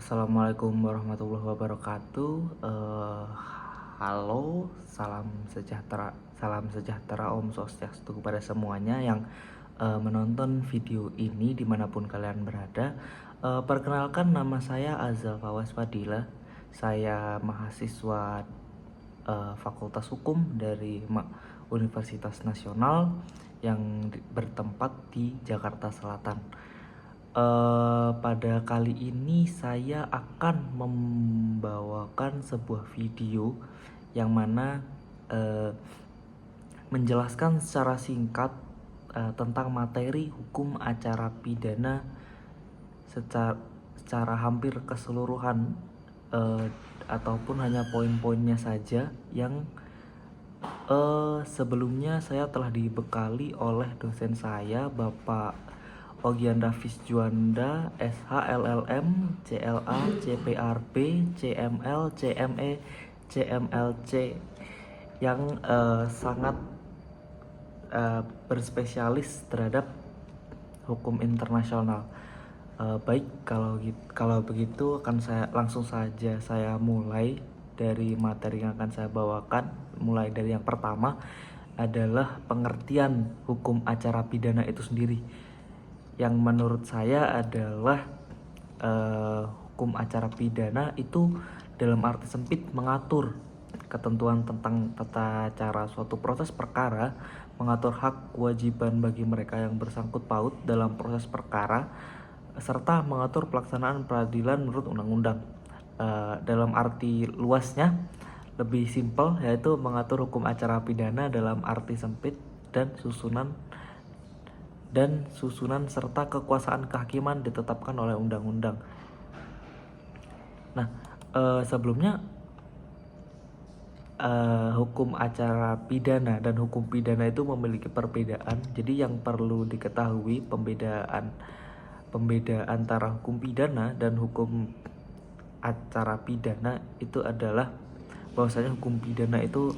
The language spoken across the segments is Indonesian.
Assalamualaikum warahmatullahi wabarakatuh. Halo, salam sejahtera, Om Swastiastu kepada semuanya yang menonton video ini dimanapun kalian berada. Perkenalkan, nama saya Azal Fawaz Fadila. Saya mahasiswa Fakultas Hukum dari Universitas Nasional yang bertempat di Jakarta Selatan. Pada kali ini saya akan membawakan sebuah video yang mana menjelaskan secara singkat tentang materi hukum acara pidana secara hampir keseluruhan, ataupun hanya poin-poinnya saja yang sebelumnya saya telah dibekali oleh dosen saya, Bapak Ogian Davis Juanda, SH, LLM, CLA, CPRB, CML, CME, CMLC, yang sangat berspesialis terhadap hukum internasional. Baik, kalau begitu langsung saja saya mulai dari materi yang akan saya bawakan. Mulai dari yang pertama adalah pengertian hukum acara pidana itu sendiri, yang menurut saya adalah hukum acara pidana itu dalam arti sempit mengatur ketentuan tentang tata cara suatu proses perkara, mengatur hak kewajiban bagi mereka yang bersangkut paut dalam proses perkara, serta mengatur pelaksanaan peradilan menurut undang-undang. Dalam arti luasnya, lebih simpel, yaitu mengatur hukum acara pidana dalam arti sempit dan susunan serta kekuasaan kehakiman ditetapkan oleh undang-undang. Nah, sebelumnya hukum acara pidana dan hukum pidana itu memiliki perbedaan. Jadi yang perlu diketahui pembedaan antara hukum pidana dan hukum acara pidana itu adalah bahwasanya hukum pidana itu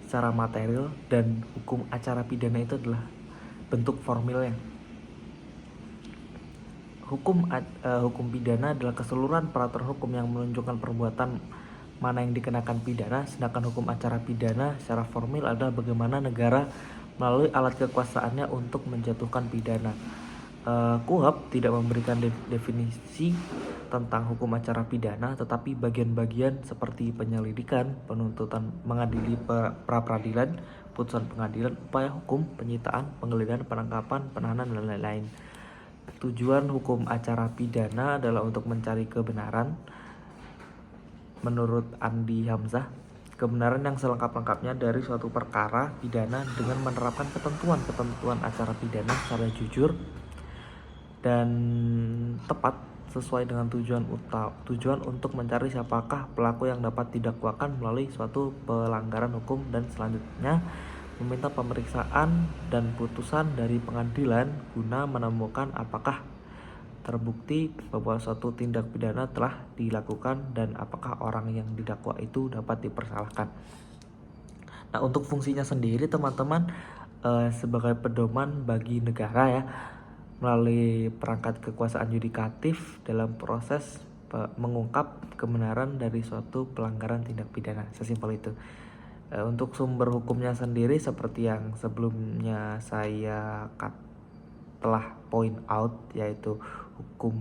secara material dan hukum acara pidana itu adalah bentuk formilnya. Hukum pidana adalah keseluruhan peraturan hukum yang menunjukkan perbuatan mana yang dikenakan pidana, sedangkan hukum acara pidana secara formil adalah bagaimana negara melalui alat kekuasaannya untuk menjatuhkan pidana. KUHP tidak memberikan definisi tentang hukum acara pidana, tetapi bagian-bagian seperti penyelidikan, penuntutan, mengadili pra-peradilan, putusan pengadilan, upaya hukum, penyitaan, penggeledahan, penangkapan, penahanan, dan lain-lain. Tujuan hukum acara pidana adalah untuk mencari kebenaran. Menurut Andi Hamzah, kebenaran yang selengkap-lengkapnya dari suatu perkara pidana dengan menerapkan ketentuan acara pidana secara jujur dan tepat sesuai dengan tujuan untuk mencari siapakah pelaku yang dapat didakwakan melalui suatu pelanggaran hukum, dan selanjutnya meminta pemeriksaan dan putusan dari pengadilan guna menemukan apakah terbukti bahwa suatu tindak pidana telah dilakukan dan apakah orang yang didakwa itu dapat dipersalahkan. Nah, untuk fungsinya sendiri teman-teman, sebagai pedoman bagi negara ya, melalui perangkat kekuasaan yudikatif dalam proses mengungkap kebenaran dari suatu pelanggaran tindak pidana. Sesimpel itu. Untuk sumber hukumnya sendiri seperti yang sebelumnya saya telah point out, yaitu hukum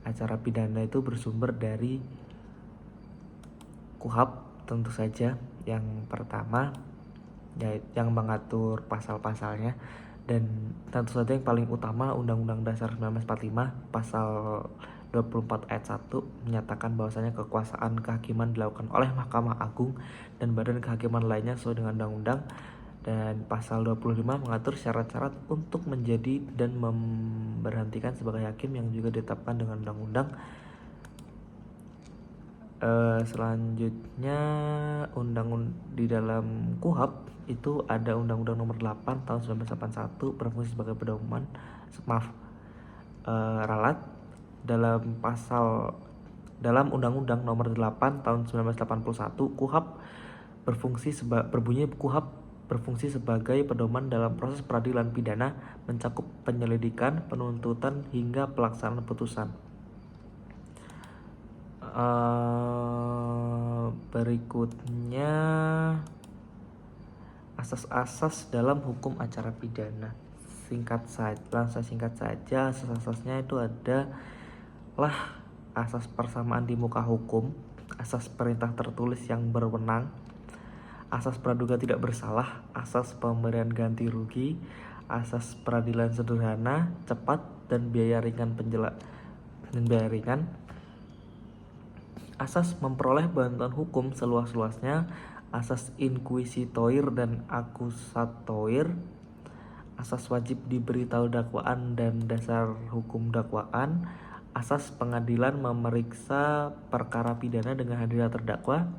acara pidana itu bersumber dari KUHP tentu saja. Yang pertama yang mengatur pasal-pasalnya, dan tentu saja yang paling utama Undang-Undang Dasar 1945 pasal 24 ayat 1 menyatakan bahwasanya kekuasaan kehakiman dilakukan oleh Mahkamah Agung dan badan kehakiman lainnya sesuai dengan undang-undang, dan pasal 25 mengatur syarat-syarat untuk menjadi dan memberhentikan sebagai hakim yang juga ditetapkan dengan undang-undang. Selanjutnya di dalam KUHP itu ada Undang-Undang Nomor 8 tahun 1981 berfungsi sebagai pedoman ralat. Dalam Undang-Undang Nomor 8 tahun 1981 KUHP berfungsi sebagai pedoman dalam proses peradilan pidana, mencakup penyelidikan, penuntutan hingga pelaksanaan putusan. Berikutnya asas-asas dalam hukum acara pidana. Langsung singkat saja, asas-asasnya itu adalah asas persamaan di muka hukum, asas perintah tertulis yang berwenang, asas praduga tidak bersalah, asas pemberian ganti rugi, asas peradilan sederhana, cepat dan biaya ringan asas memperoleh bantuan hukum seluas-luasnya, asas inquisitoir dan akusatoir, asas wajib diberitahu dakwaan dan dasar hukum dakwaan, asas pengadilan memeriksa perkara pidana dengan hadirnya terdakwa,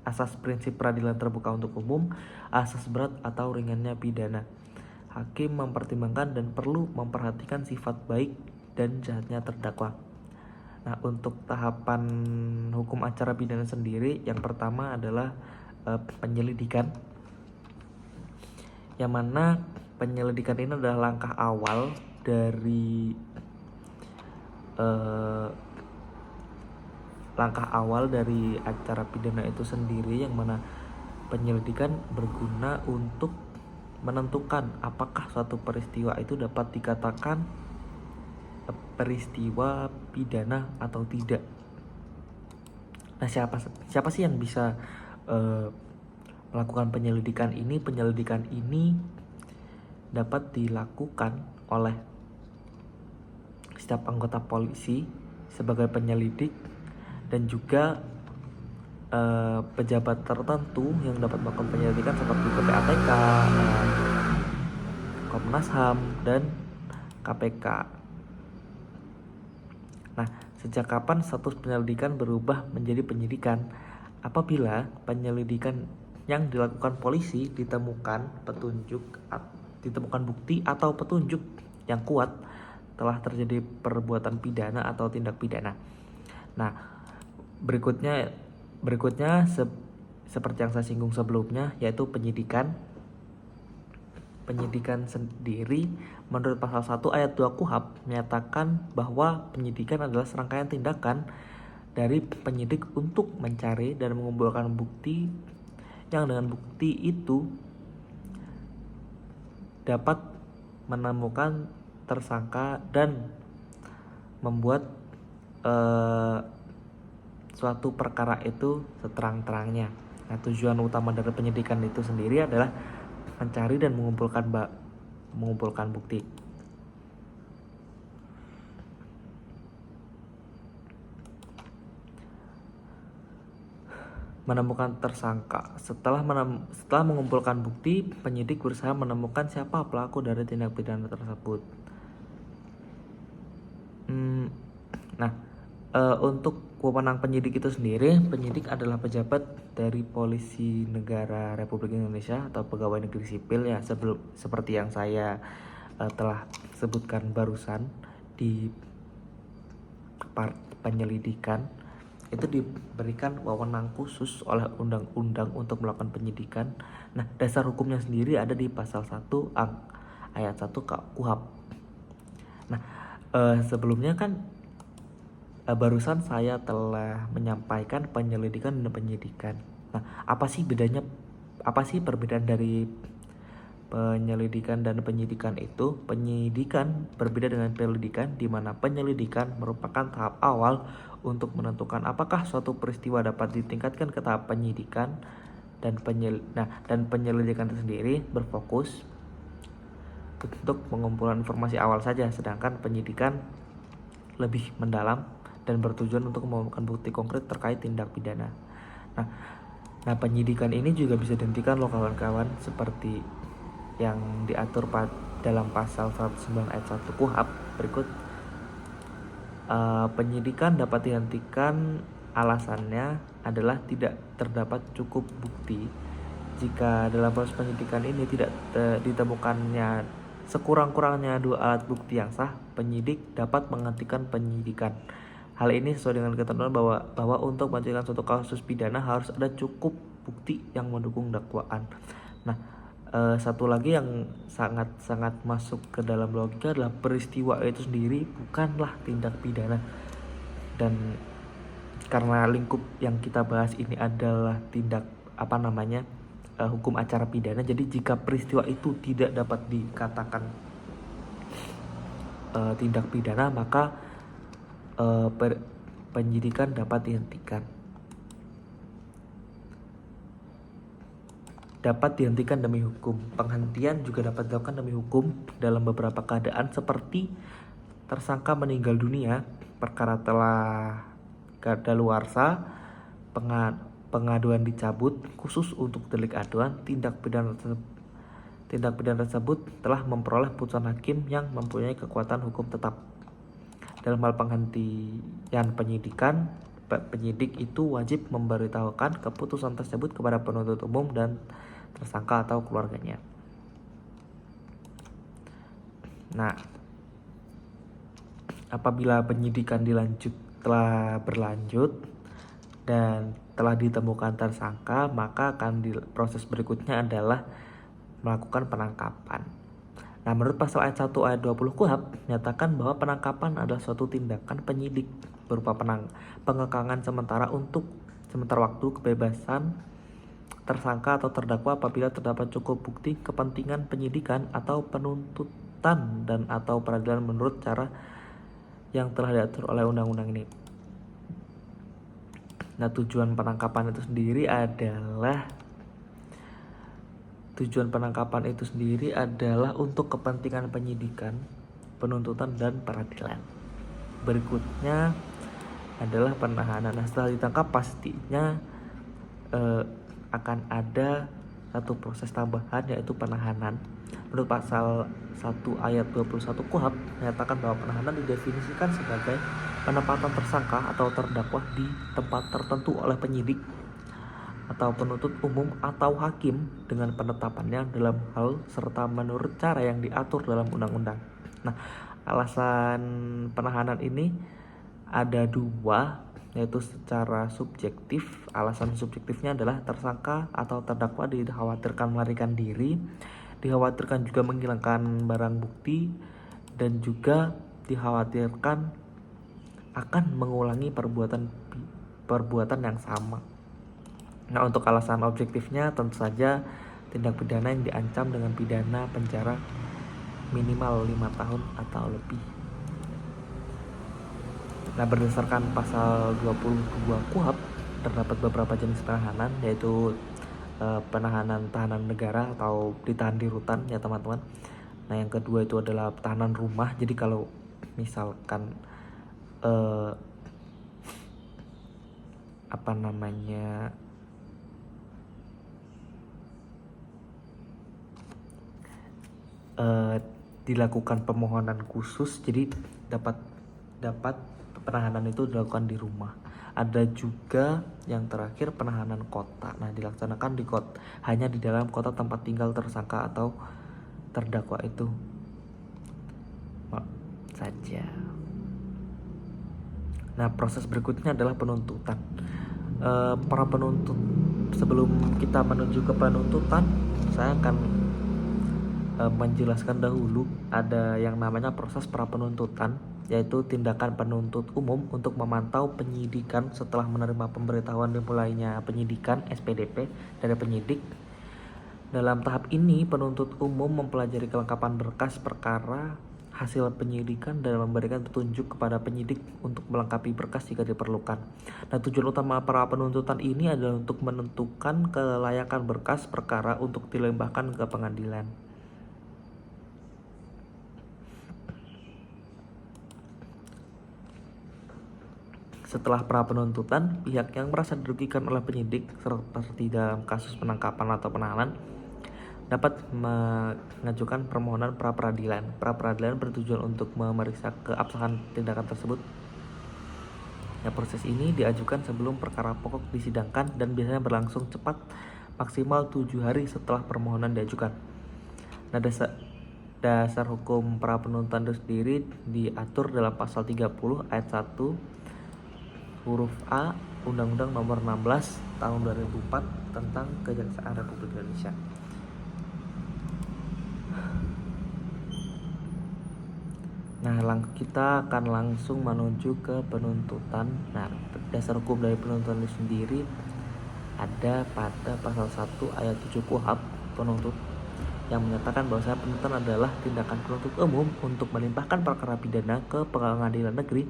asas prinsip peradilan terbuka untuk umum, asas berat atau ringannya pidana. Hakim mempertimbangkan dan perlu memperhatikan sifat baik dan jahatnya terdakwa. Nah, untuk tahapan hukum acara pidana sendiri, yang pertama adalah penyelidikan, yang mana penyelidikan ini adalah langkah awal dari acara pidana itu sendiri, yang mana penyelidikan berguna untuk menentukan apakah suatu peristiwa itu dapat dikatakan peristiwa pidana atau tidak. Nah, siapa sih yang bisa melakukan penyelidikan ini? Penyelidikan ini dapat dilakukan oleh setiap anggota polisi sebagai penyelidik, dan juga pejabat tertentu yang dapat melakukan penyelidikan seperti PPATK, Komnas HAM, dan KPK. Nah, sejak kapan status penyelidikan berubah menjadi penyidikan? Apabila penyelidikan yang dilakukan polisi ditemukan bukti atau petunjuk yang kuat telah terjadi perbuatan pidana atau tindak pidana. Nah, berikutnya seperti yang saya singgung sebelumnya, yaitu penyidikan. Penyidikan sendiri menurut pasal 1 ayat 2 KUHP menyatakan bahwa penyidikan adalah serangkaian tindakan dari penyidik untuk mencari dan mengumpulkan bukti, yang dengan bukti itu dapat menemukan tersangka dan membuat suatu perkara itu seterang-terangnya. Nah, tujuan utama dari penyidikan itu sendiri adalah mencari dan mengumpulkan bukti. Menemukan tersangka. Setelah mengumpulkan bukti, penyidik berusaha menemukan siapa pelaku dari tindak pidana tersebut. Untuk wewenang penyidik itu sendiri, penyidik adalah pejabat dari Polisi Negara Republik Indonesia atau pegawai negeri sipil, ya, seperti yang saya telah sebutkan barusan di part penyelidikan. Itu diberikan wewenang khusus oleh undang-undang untuk melakukan penyidikan. Nah, dasar hukumnya sendiri ada di pasal 1 ayat 1 KUHP. Nah, sebelumnya kan barusan saya telah menyampaikan penyelidikan dan penyidikan. Nah, apa sih perbedaan dari penyelidikan dan penyidikan itu? Penyidikan berbeda dengan penyelidikan, di mana penyelidikan merupakan tahap awal untuk menentukan apakah suatu peristiwa dapat ditingkatkan ke tahap penyidikan, dan penyelidikan itu sendiri berfokus untuk pengumpulan informasi awal saja, sedangkan penyidikan lebih mendalam dan bertujuan untuk menemukan bukti konkret terkait tindak pidana. Nah, penyidikan ini juga bisa dihentikan loh kawan-kawan, seperti yang diatur dalam pasal 109 ayat 1 KUHP berikut. Penyidikan dapat dihentikan, alasannya adalah tidak terdapat cukup bukti. Jika dalam proses penyidikan ini tidak ditemukannya sekurang-kurangnya 2 alat bukti yang sah, penyidik dapat menghentikan penyidikan. Hal ini sesuai dengan ketentuan bahwa untuk menyelesaikan suatu kasus pidana harus ada cukup bukti yang mendukung dakwaan. Nah, satu lagi yang sangat masuk ke dalam logika adalah peristiwa itu sendiri bukanlah tindak pidana, dan karena lingkup yang kita bahas ini adalah hukum acara pidana, jadi jika peristiwa itu tidak dapat dikatakan tindak pidana, maka penyidikan dapat dihentikan. Dapat dihentikan demi hukum. Penghentian juga dapat dilakukan demi hukum dalam beberapa keadaan seperti tersangka meninggal dunia, perkara telah kadaluarsa, pengaduan dicabut khusus untuk delik aduan, tindak pidana tersebut telah memperoleh putusan hakim yang mempunyai kekuatan hukum tetap. Dalam hal penghentian penyidikan, penyidik itu wajib memberitahukan keputusan tersebut kepada penuntut umum dan tersangka atau keluarganya. Nah, apabila penyidikan telah berlanjut dan telah ditemukan tersangka, maka proses berikutnya adalah melakukan penangkapan. Nah, menurut pasal ayat 1 ayat 20 KUHP menyatakan bahwa penangkapan adalah suatu tindakan penyidik berupa pengekangan sementara waktu kebebasan tersangka atau terdakwa apabila terdapat cukup bukti kepentingan penyidikan atau penuntutan dan atau peradilan menurut cara yang telah diatur oleh undang-undang ini. Nah, tujuan penangkapan itu sendiri adalah untuk kepentingan penyidikan, penuntutan, dan peradilan. Berikutnya adalah penahanan. Nah, setelah ditangkap pastinya akan ada satu proses tambahan, yaitu penahanan. Menurut pasal 1 ayat 21 KUHP menyatakan bahwa penahanan didefinisikan sebagai penempatan tersangka atau terdakwa di tempat tertentu oleh penyidik atau penuntut umum atau hakim dengan penetapannya dalam hal serta menurut cara yang diatur dalam undang-undang. Nah, alasan penahanan ini ada dua, yaitu secara subjektif. Alasan subjektifnya adalah tersangka atau terdakwa dikhawatirkan melarikan diri, dikhawatirkan juga menghilangkan barang bukti, dan juga dikhawatirkan akan mengulangi perbuatan yang sama. Nah, untuk alasan objektifnya tentu saja tindak pidana yang diancam dengan pidana penjara minimal 5 tahun atau lebih. Nah, berdasarkan pasal 22 KUHP terdapat beberapa jenis penahanan, yaitu tahanan negara atau ditahan di rutan ya teman-teman. Nah, yang kedua itu adalah tahanan rumah. Jadi kalau misalkan dilakukan permohonan khusus, jadi dapat penahanan itu dilakukan di rumah. Ada juga yang terakhir penahanan kota. Nah, dilaksanakan hanya di dalam kota tempat tinggal tersangka atau terdakwa itu saja. Nah, proses berikutnya adalah penuntutan. Para penuntut, sebelum kita menuju ke penuntutan, saya akan menjelaskan dahulu ada yang namanya proses pra penuntutan, yaitu tindakan penuntut umum untuk memantau penyidikan setelah menerima pemberitahuan dimulainya penyidikan (SPDP) dari penyidik. Dalam tahap ini, penuntut umum mempelajari kelengkapan berkas perkara hasil penyidikan dan memberikan petunjuk kepada penyidik untuk melengkapi berkas jika diperlukan. Nah, tujuan utama para penuntutan ini adalah untuk menentukan kelayakan berkas perkara untuk dilimpahkan ke pengadilan. Setelah pra penuntutan, pihak yang merasa dirugikan oleh penyidik seperti dalam kasus penangkapan atau penahanan dapat mengajukan permohonan pra peradilan. Pra peradilan bertujuan untuk memeriksa keabsahan tindakan tersebut. Nah, proses ini diajukan sebelum perkara pokok disidangkan dan biasanya berlangsung cepat, maksimal 7 hari setelah permohonan diajukan. Nah, dasar hukum pra penuntutan itu sendiri diatur dalam pasal 30 ayat 1 huruf A Undang-Undang Nomor 16 Tahun 2004 tentang Kejaksaan Republik Indonesia. Nah, kita akan langsung menuju ke penuntutan. Nah, dasar hukum dari penuntutan itu sendiri ada pada pasal 1 ayat 7 KUHP penuntut yang menyatakan bahwa penuntutan adalah tindakan penuntut umum untuk melimpahkan perkara pidana ke pengadilan negeri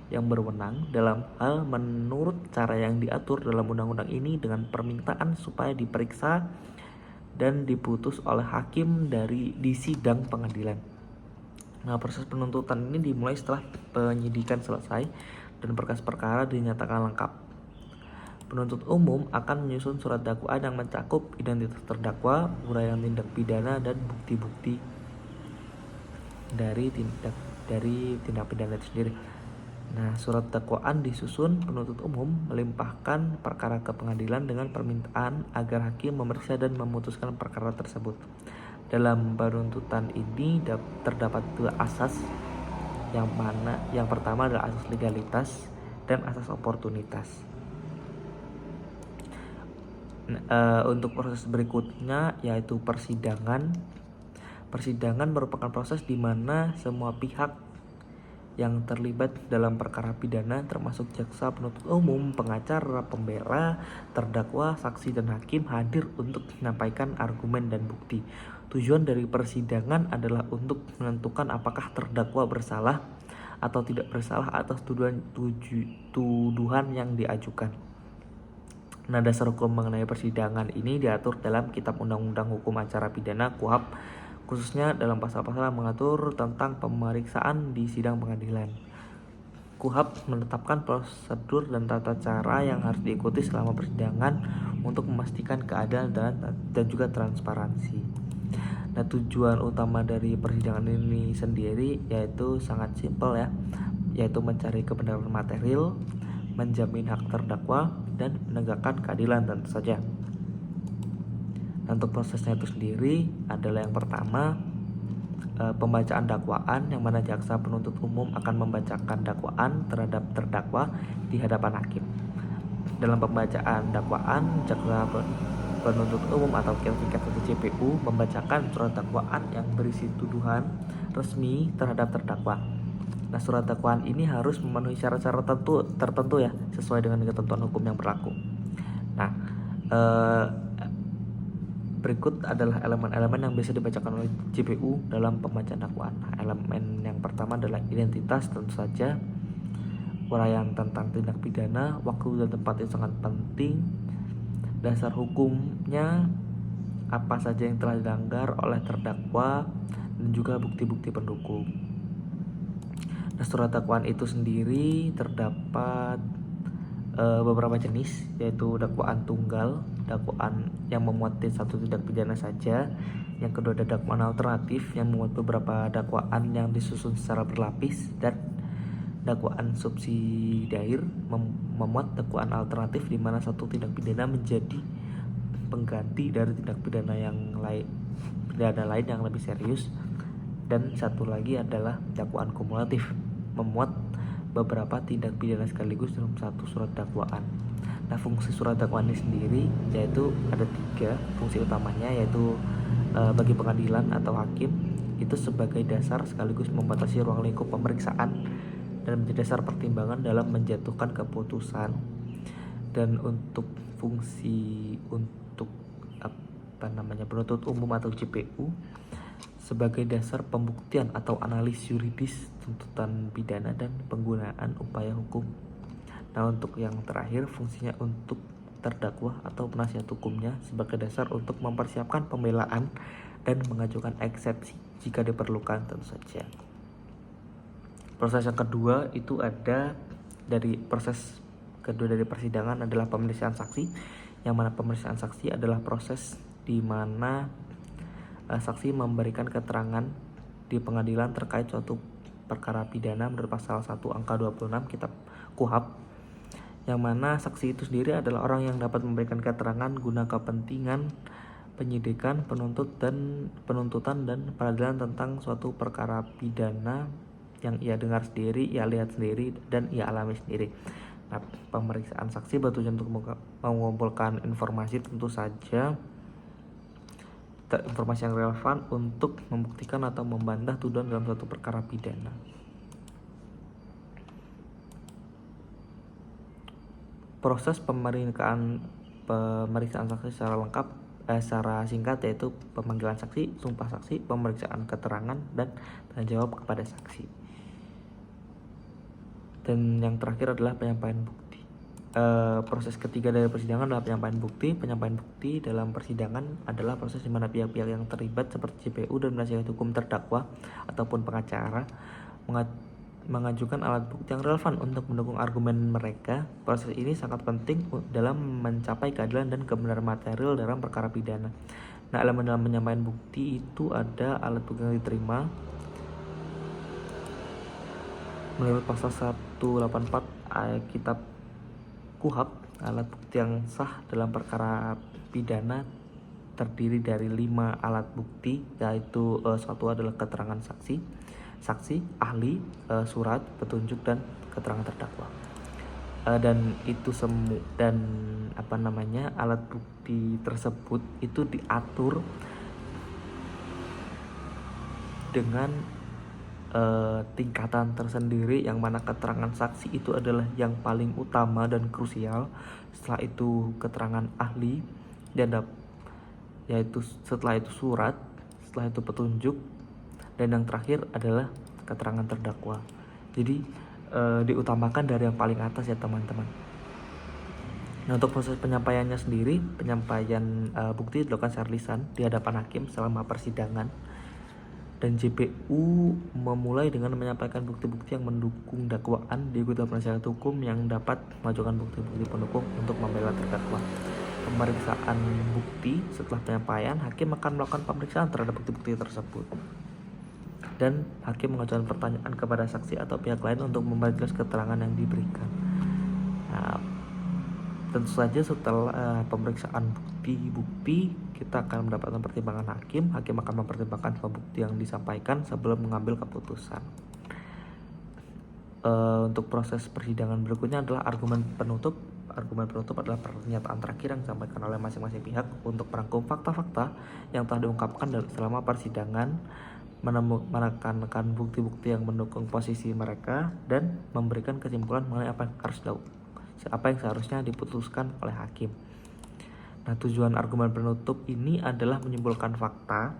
yang berwenang dalam hal menurut cara yang diatur dalam undang-undang ini dengan permintaan supaya diperiksa dan diputus oleh hakim di sidang pengadilan. Nah, proses penuntutan ini dimulai setelah penyidikan selesai dan berkas perkara dinyatakan lengkap. Penuntut umum akan menyusun surat dakwaan yang mencakup identitas terdakwa, uraian tindak pidana, dan bukti-bukti dari tindak pidana itu sendiri. Nah, surat dakwaan disusun penuntut umum melimpahkan perkara ke pengadilan dengan permintaan agar hakim memeriksa dan memutuskan perkara tersebut. Dalam penuntutan ini terdapat dua asas, yang pertama adalah asas legalitas dan asas oportunitas. Untuk proses berikutnya yaitu persidangan. Persidangan merupakan proses di mana semua pihak yang terlibat dalam perkara pidana termasuk jaksa penuntut umum, pengacara, pembela, terdakwa, saksi, dan hakim hadir untuk menyampaikan argumen dan bukti. Tujuan dari persidangan adalah untuk menentukan apakah terdakwa bersalah atau tidak bersalah atas tuduhan yang diajukan. Nah, dasar hukum mengenai persidangan ini diatur dalam Kitab Undang-Undang Hukum Acara Pidana KUHP, khususnya dalam pasal-pasal yang mengatur tentang pemeriksaan di sidang pengadilan. KUHP menetapkan prosedur dan tata cara yang harus diikuti selama persidangan untuk memastikan keadilan dan juga transparansi. Nah, tujuan utama dari persidangan ini sendiri yaitu sangat simpel ya, yaitu mencari kebenaran material, menjamin hak terdakwa, dan menegakkan keadilan tentu saja. Untuk prosesnya itu sendiri adalah yang pertama, pembacaan dakwaan, yang mana jaksa penuntut umum akan membacakan dakwaan terhadap terdakwa di hadapan hakim. Dalam pembacaan dakwaan, jaksa penuntut umum atau JPU membacakan surat dakwaan yang berisi tuduhan resmi terhadap terdakwa. Nah, surat dakwaan ini harus memenuhi syarat-syarat tertentu ya, sesuai dengan ketentuan hukum yang berlaku. Nah, berikut adalah elemen-elemen yang bisa dibacakan oleh JPU dalam pembacaan dakwaan. Nah, elemen yang pertama adalah identitas, tentu saja. Uraian tentang tindak pidana, waktu dan tempat yang sangat penting. Dasar hukumnya, apa saja yang telah dilanggar oleh terdakwa, dan juga bukti-bukti pendukung. Nah, surat dakwaan itu sendiri terdapat beberapa jenis, yaitu dakwaan tunggal, dakwaan yang memuat satu tindak pidana saja. Yang kedua ada dakwaan alternatif yang memuat beberapa dakwaan yang disusun secara berlapis, dan dakwaan subsidiair memuat dakwaan alternatif di mana satu tindak pidana menjadi pengganti dari tindak pidana lain yang lebih serius. Dan satu lagi adalah dakwaan kumulatif, memuat beberapa tindak pidana sekaligus dalam satu surat dakwaan. Nah, fungsi surat dakwaan ini sendiri yaitu ada 3 fungsi utamanya, yaitu bagi pengadilan atau hakim itu sebagai dasar sekaligus membatasi ruang lingkup pemeriksaan dan menjadi dasar pertimbangan dalam menjatuhkan keputusan. Dan untuk fungsi penuntut umum atau JPU sebagai dasar pembuktian atau analis yuridis tuntutan pidana dan penggunaan upaya hukum. Nah, untuk yang terakhir, fungsinya untuk terdakwa atau penasihat hukumnya sebagai dasar untuk mempersiapkan pembelaan dan mengajukan eksepsi jika diperlukan tentu saja. Proses yang kedua itu dari persidangan adalah pemeriksaan saksi, yang mana pemeriksaan saksi adalah proses di mana saksi memberikan keterangan di pengadilan terkait suatu perkara pidana menurut pasal 1 angka 26 Kitab KUHP, yang mana saksi itu sendiri adalah orang yang dapat memberikan keterangan guna kepentingan penyidikan, penuntutan dan peradilan tentang suatu perkara pidana yang ia dengar sendiri, ia lihat sendiri, dan ia alami sendiri. Nah, pemeriksaan saksi bertujuan untuk mengumpulkan informasi, tentu saja informasi yang relevan untuk membuktikan atau membantah tuduhan dalam suatu perkara pidana. proses pemeriksaan saksi secara lengkap secara singkat, yaitu pemanggilan saksi, sumpah saksi, pemeriksaan keterangan, dan tanya jawab kepada saksi. Dan yang terakhir adalah penyampaian bukti. Proses ketiga dari persidangan adalah penyampaian bukti. Penyampaian bukti dalam persidangan adalah proses di mana pihak-pihak yang terlibat seperti JPU dan penasihat hukum terdakwa ataupun pengacara mengajukan alat bukti yang relevan untuk mendukung argumen mereka. Proses ini sangat penting dalam mencapai keadilan dan kebenaran material dalam perkara pidana. Nah, elemen dalam penyampaian bukti itu ada alat bukti yang diterima menurut pasal 184 Kitab KUHP. Alat bukti yang sah dalam perkara pidana terdiri dari 5 alat bukti, yaitu satu adalah keterangan saksi, ahli, surat, petunjuk, dan keterangan terdakwa. Dan itu alat bukti tersebut itu diatur dengan tingkatan tersendiri, yang mana keterangan saksi itu adalah yang paling utama dan krusial. Setelah itu keterangan ahli, dan yaitu setelah itu surat, setelah itu petunjuk, dan yang terakhir adalah keterangan terdakwa. Jadi diutamakan dari yang paling atas ya teman-teman. Nah, untuk proses penyampaiannya sendiri, penyampaian bukti dilakukan secara lisan di hadapan hakim selama persidangan, dan JPU memulai dengan menyampaikan bukti-bukti yang mendukung dakwaan, diikuti penasihat hukum yang dapat mengajukan bukti-bukti pendukung untuk membela terdakwa. Pemeriksaan bukti. Setelah penyampaian, hakim akan melakukan pemeriksaan terhadap bukti-bukti tersebut, dan hakim mengajukan pertanyaan kepada saksi atau pihak lain untuk memperjelas keterangan yang diberikan. Nah, tentu saja setelah pemeriksaan bukti, kita akan mendapatkan pertimbangan hakim. Hakim akan mempertimbangkan semua bukti yang disampaikan sebelum mengambil keputusan. Untuk proses persidangan berikutnya adalah argumen penutup. Argumen penutup adalah pernyataan terakhir yang disampaikan oleh masing-masing pihak untuk merangkum fakta-fakta yang telah diungkapkan selama persidangan, menekankan bukti-bukti yang mendukung posisi mereka, dan memberikan kesimpulan mengenai apa yang seharusnya diputuskan oleh hakim. Nah, tujuan argumen penutup ini adalah menyimpulkan fakta,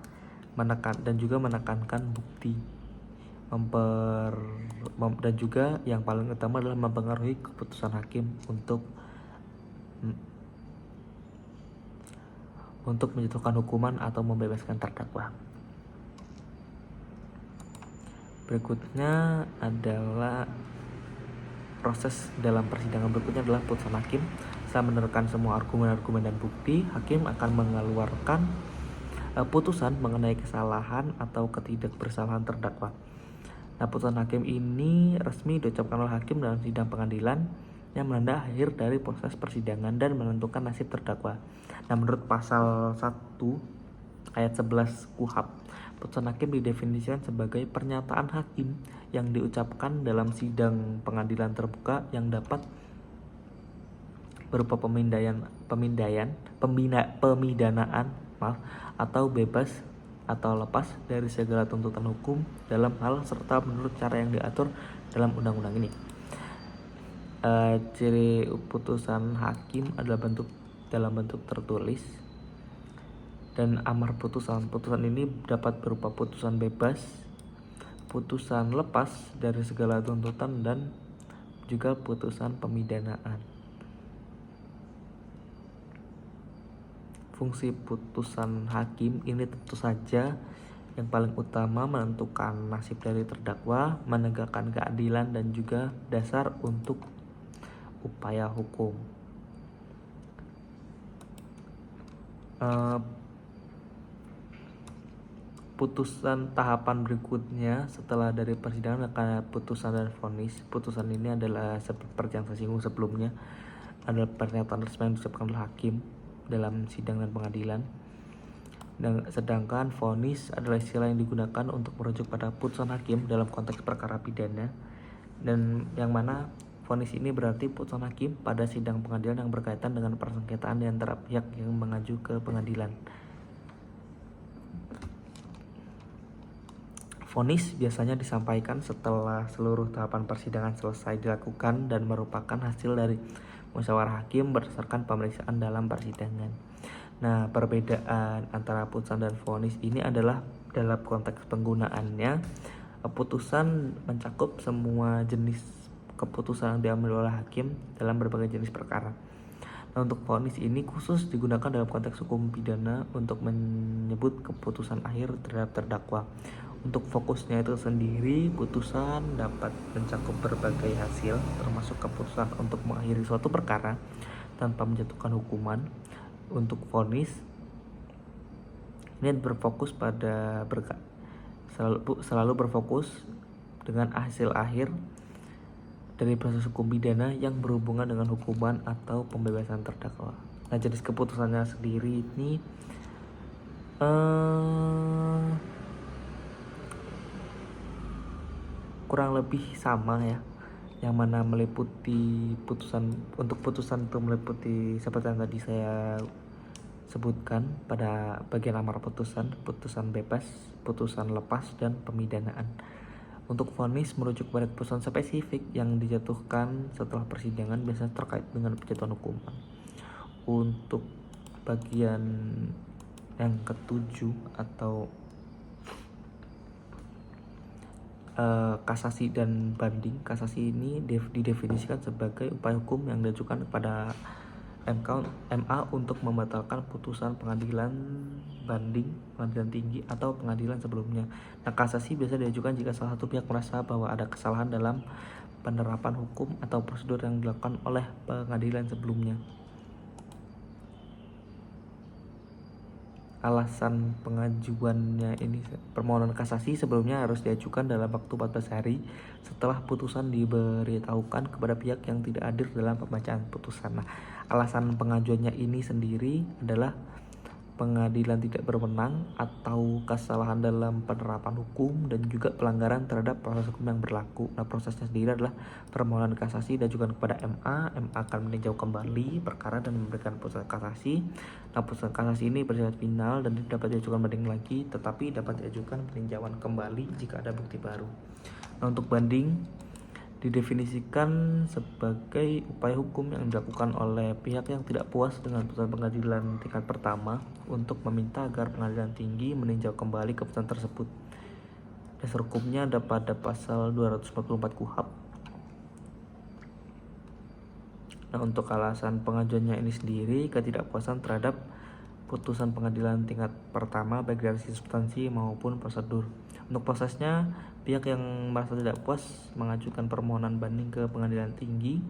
dan juga menekankan bukti, dan juga yang paling utama adalah mempengaruhi keputusan hakim untuk menjatuhkan hukuman atau membebaskan terdakwa. Berikutnya adalah proses dalam persidangan berikutnya adalah putusan hakim. Setelah menerangkan semua argumen-argumen dan bukti, hakim akan mengeluarkan putusan mengenai kesalahan atau ketidakbersalahan terdakwa. Nah, putusan hakim ini resmi diucapkan oleh hakim dalam sidang pengadilan yang menanda akhir dari proses persidangan dan menentukan nasib terdakwa. Nah, menurut pasal 1 ayat 11 KUHP, putusan hakim didefinisikan sebagai pernyataan hakim yang diucapkan dalam sidang pengadilan terbuka yang dapat berupa pemidanaan atau bebas atau lepas dari segala tuntutan hukum dalam hal serta menurut cara yang diatur dalam undang-undang ini. Ciri putusan hakim adalah dalam bentuk tertulis dan amar putusan. Putusan ini dapat berupa putusan bebas, putusan lepas dari segala tuntutan, dan juga putusan pemidanaan. Fungsi putusan hakim ini tentu saja yang paling utama menentukan nasib dari terdakwa, menegakkan keadilan, dan juga dasar untuk upaya hukum. Putusan tahapan berikutnya setelah dari persidangan akan putusan dan vonis. Putusan ini adalah seperti yang saya singgung sebelumnya, adalah pernyataan resmi yang diucapkan oleh hakim dalam sidang dan pengadilan. Dan sedangkan vonis adalah istilah yang digunakan untuk merujuk pada putusan hakim dalam konteks perkara pidana, dan yang mana vonis ini berarti putusan hakim pada sidang pengadilan yang berkaitan dengan persengketaan di antara pihak yang mengacu ke pengadilan. Vonis biasanya disampaikan setelah seluruh tahapan persidangan selesai dilakukan dan merupakan hasil dari musyawarah hakim berdasarkan pemeriksaan dalam persidangan. Nah, perbedaan antara putusan dan vonis ini adalah dalam konteks penggunaannya. Putusan mencakup semua jenis keputusan yang diambil oleh hakim dalam berbagai jenis perkara. Nah, untuk vonis ini khusus digunakan dalam konteks hukum pidana untuk menyebut keputusan akhir terhadap terdakwa. Untuk fokusnya itu sendiri, putusan dapat mencakup berbagai hasil, termasuk keputusan untuk mengakhiri suatu perkara tanpa menjatuhkan hukuman. Untuk vonis ini berfokus pada selalu berfokus dengan hasil akhir dari proses hukum pidana yang berhubungan dengan hukuman atau pembebasan terdakwa. Nah, jenis keputusannya sendiri ini kurang lebih sama ya, yang mana meliputi putusan itu meliputi seperti yang tadi saya sebutkan pada bagian amar putusan bebas, putusan lepas, dan pemidanaan. Untuk vonis merujuk pada keputusan spesifik yang dijatuhkan setelah persidangan, biasanya terkait dengan penjatuhan hukuman. Untuk bagian yang ketujuh atau kasasi dan banding. Kasasi ini didefinisikan sebagai upaya hukum yang diajukan kepada MA untuk membatalkan putusan pengadilan banding, pengadilan tinggi, atau pengadilan sebelumnya. Nah, kasasi biasa diajukan jika salah satu pihak merasa bahwa ada kesalahan dalam penerapan hukum atau prosedur yang dilakukan oleh pengadilan sebelumnya. Alasan pengajuannya ini, permohonan kasasi sebelumnya harus diajukan dalam waktu 14 hari setelah putusan diberitahukan kepada pihak yang tidak hadir dalam pembacaan putusan. Nah, alasan pengajuannya ini sendiri adalah pengadilan tidak berwenang atau kesalahan dalam penerapan hukum dan juga pelanggaran terhadap proses hukum yang berlaku. Nah, prosesnya sendiri adalah permohonan kasasi diajukan kepada MA akan meninjau kembali perkara dan memberikan putusan kasasi. Nah, putusan kasasi ini bersifat final dan tidak dapat diajukan banding lagi, tetapi dapat diajukan peninjauan kembali jika ada bukti baru. Nah, untuk banding didefinisikan sebagai upaya hukum yang dilakukan oleh pihak yang tidak puas dengan putusan pengadilan tingkat pertama untuk meminta agar pengadilan tinggi meninjau kembali keputusan tersebut. Dasar hukumnya ada pada pasal 244 KUHP. Nah, untuk alasan pengajuannya ini sendiri, ketidakpuasan terhadap putusan pengadilan tingkat pertama baik dari sisi substansi maupun prosedur. Untuk prosesnya, pihak yang merasa tidak puas mengajukan permohonan banding ke pengadilan tinggi.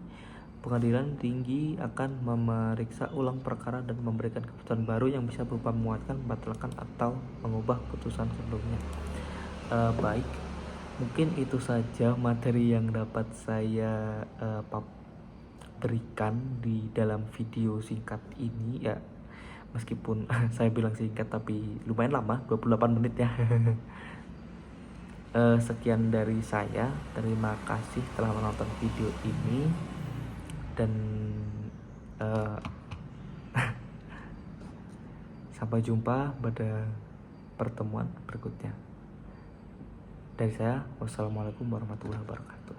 Pengadilan tinggi akan memeriksa ulang perkara dan memberikan keputusan baru yang bisa berupa menguatkan, membatalkan, atau mengubah putusan sebelumnya. Baik, mungkin itu saja materi yang dapat saya berikan di dalam video singkat ini ya. Meskipun saya bilang singkat tapi lumayan lama, 28 menit ya. Sekian dari saya. Terima kasih telah menonton video ini dan sampai jumpa pada pertemuan berikutnya. Dari saya, wassalamualaikum warahmatullahi wabarakatuh.